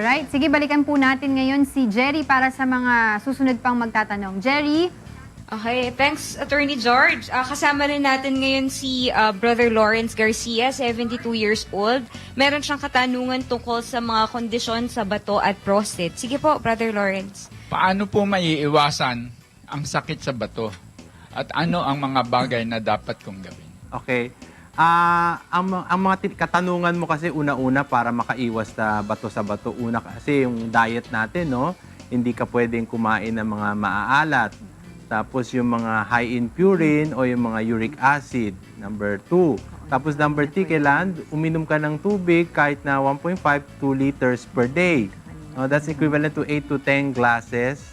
Right, sige, balikan po natin ngayon si Jerry para sa mga susunod pang magtatanong. Jerry? Okay, thanks Attorney George. Kasama rin natin ngayon si Brother Lawrence Garcia, 72 years old. Meron siyang katanungan tungkol sa mga kondisyon sa bato at prostate. Sige po, Brother Lawrence. Paano po maiiwasan ang sakit sa bato? At ano ang mga bagay na dapat kong gawin? Okay. Ang mga katanungan mo kasi una-una para makaiwas sa bato. Una kasi yung diet natin, no? Hindi ka pwedeng kumain ng mga maaalat. Tapos yung mga high in purine o yung mga uric acid, number 2. Tapos number 3, kailangan uminom ka ng tubig kahit na 1.5 to 2 liters per day. That's equivalent to 8 to 10 glasses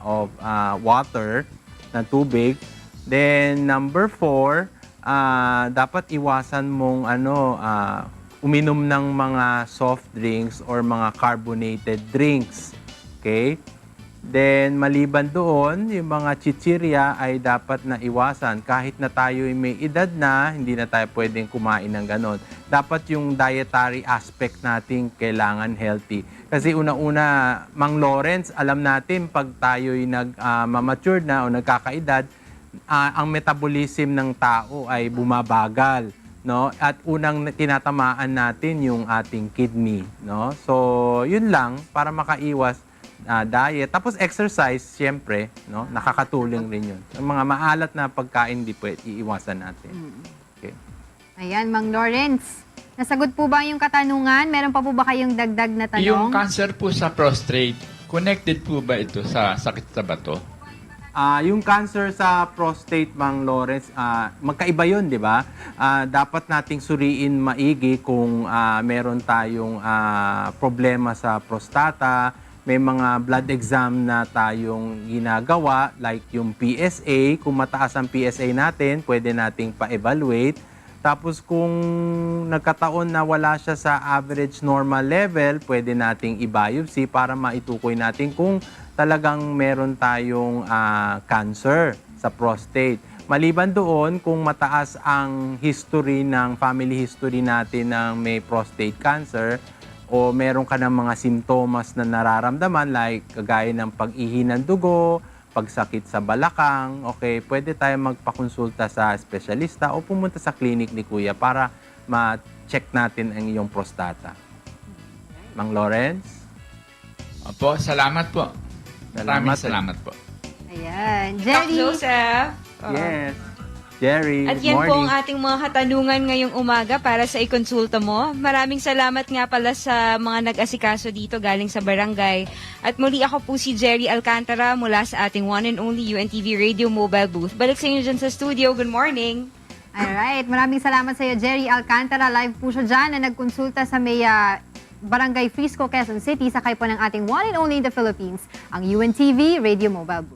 of water na tubig. Then number 4, dapat iwasan mong uminom ng mga soft drinks or mga carbonated drinks. Okay? Then, maliban doon, yung mga chichirya ay dapat na iwasan. Kahit na tayo may edad na, hindi na tayo pwedeng kumain ng ganon. Dapat yung dietary aspect natin kailangan healthy. Kasi una-una, Mang Lawrence, alam natin pag tayo'y nag-mature na o nagkakaedad, ang metabolism ng tao ay bumabagal, no? At unang tinatamaan natin yung ating kidney, no? So, yun lang para makaiwas diet. Tapos exercise, siyempre, no? Nakakatulong rin yun. Ang mga maalat na pagkain, di pwede iiwasan natin. Okay. Ayan, Mang Lawrence. Nasagot po ba yung katanungan? Meron pa po ba kayong dagdag na tanong? Yung cancer po sa prostate, connected po ba ito sa sakit sa bato? Yung cancer sa prostate, Mang Lawrence, magkaiba yun, di ba? Dapat nating suriin maigi kung meron tayong problema sa prostata. May mga blood exam na tayong ginagawa, like yung PSA. Kung mataas ang PSA natin, pwede nating pa-evaluate. Tapos kung nagkataon na wala siya sa average normal level, pwede nating i-biopsy para maitukoy natin kung talagang meron tayong cancer sa prostate. Maliban doon, kung mataas ang history ng family history natin ng may prostate cancer o meron ka ng mga simptomas na nararamdaman like kagaya ng pag-ihi ng dugo, pagsakit sa balakang, okay, pwede tayo magpakonsulta sa espesyalista o pumunta sa clinic ni Kuya para ma-check natin ang iyong prostata. Mang Lawrence? Opo, salamat po. Maraming salamat po. Ayan. Doc Jerry? Joseph. Yes. Jerry, At good yan po morning. ang ating mga katanungan ngayong umaga para sa ikonsulta mo. Maraming salamat nga pala sa mga nag-asikaso dito galing sa barangay. At muli ako po si Jerry Alcantara mula sa ating one and only UNTV Radio Mobile Booth. Balik sa inyo dyan sa studio. Good morning. Alright, maraming salamat sa iyo, Jerry Alcantara. Live po siya dyan na nagkonsulta sa may Barangay Frisco, Quezon City, sakay po ng ating one and only in the Philippines, ang UNTV Radio Mobile Booth.